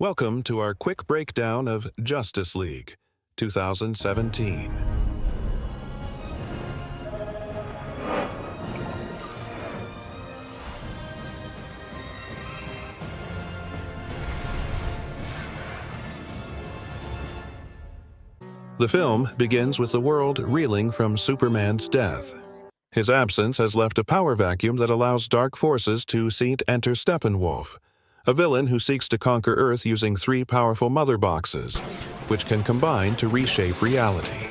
Welcome to our quick breakdown of Justice League 2017. The film begins with the world reeling from Superman's death. His absence has left a power vacuum that allows dark forces to enter Steppon, a villain who seeks to conquer Earth using 3 powerful mother boxes, which can combine to reshape reality.